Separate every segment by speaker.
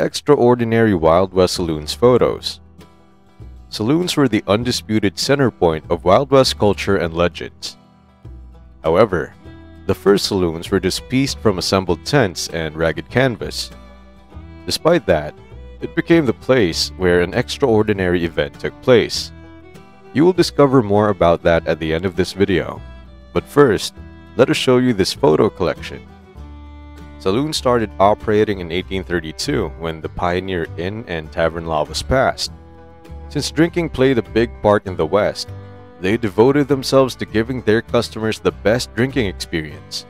Speaker 1: Extraordinary Wild West Saloons Photos. Saloons were the undisputed center point of Wild West culture and legends. However, the first saloons were just pieced from assembled tents and ragged canvas. Despite that, it became the place where an extraordinary event took place. You will discover more about that at the end of this video. But first, let us show you this photo collection. Saloons started operating in 1832 when the Pioneer Inn and Tavern Law was passed. Since drinking played a big part in the West, they devoted themselves to giving their customers the best drinking experience.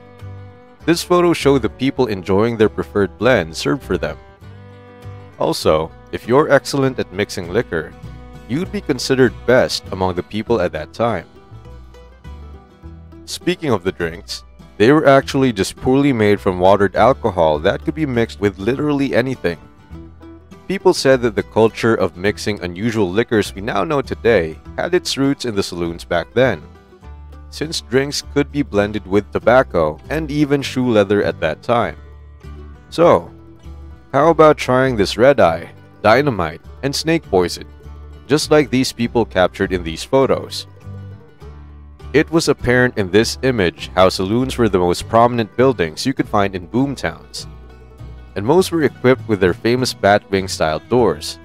Speaker 1: This photo showed the people enjoying their preferred blend served for them. Also, if you're excellent at mixing liquor, you'd be considered best among the people at that time. Speaking of the drinks, they were actually just poorly made from watered alcohol that could be mixed with literally anything. People said that the culture of mixing unusual liquors we now know today had its roots in the saloons back then, since drinks could be blended with tobacco and even shoe leather at that time. So, how about trying this red-eye, dynamite, and snake poison, just like these people captured in these photos? It was apparent in this image how saloons were the most prominent buildings you could find in boom towns, and most were equipped with their famous Batwing-style doors.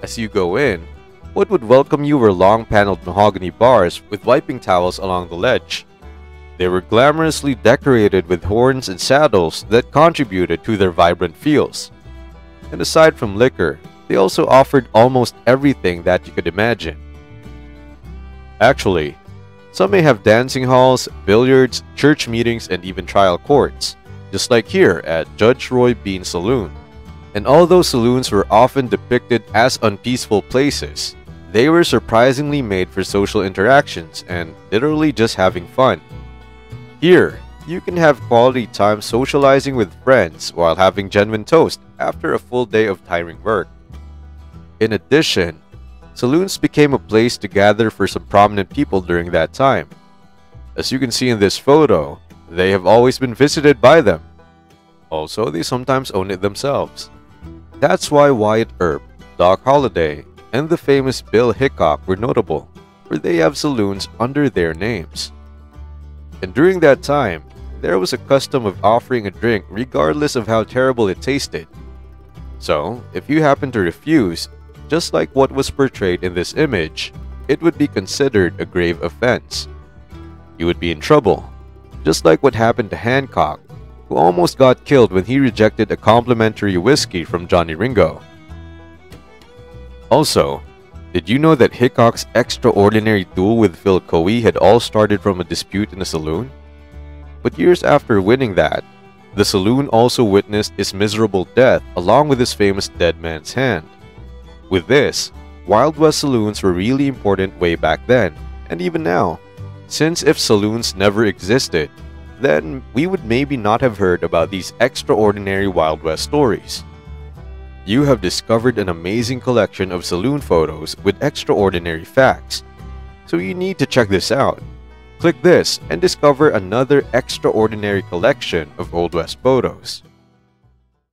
Speaker 1: As you go in, what would welcome you were long-paneled mahogany bars with wiping towels along the ledge. They were glamorously decorated with horns and saddles that contributed to their vibrant feels. And aside from liquor, they also offered almost everything that you could imagine. Actually, some may have dancing halls, billiards, church meetings, and even trial courts, just like here at Judge Roy Bean Saloon. And although saloons were often depicted as unpeaceful places, they were surprisingly made for social interactions and literally just having fun. Here, you can have quality time socializing with friends while having genuine toast after a full day of tiring work. In addition, saloons became a place to gather for some prominent people during that time. As you can see in this photo, they have always been visited by them. Also, they sometimes own it themselves. That's why Wyatt Earp, Doc Holliday, and the famous Bill Hickok were notable, for they have saloons under their names. And during that time, there was a custom of offering a drink regardless of how terrible it tasted. So, if you happen to refuse, just like what was portrayed in this image, it would be considered a grave offense. You would be in trouble, just like what happened to Hancock, who almost got killed when he rejected a complimentary whiskey from Johnny Ringo. Also, did you know that Hickok's extraordinary duel with Phil Coe had all started from a dispute in a saloon? But years after winning that, the saloon also witnessed his miserable death along with his famous dead man's hand. With this, Wild West saloons were really important way back then, and even now, since if saloons never existed, then we would maybe not have heard about these extraordinary Wild West stories. You have discovered an amazing collection of saloon photos with extraordinary facts, so you need to check this out. Click this and discover another extraordinary collection of Old West photos.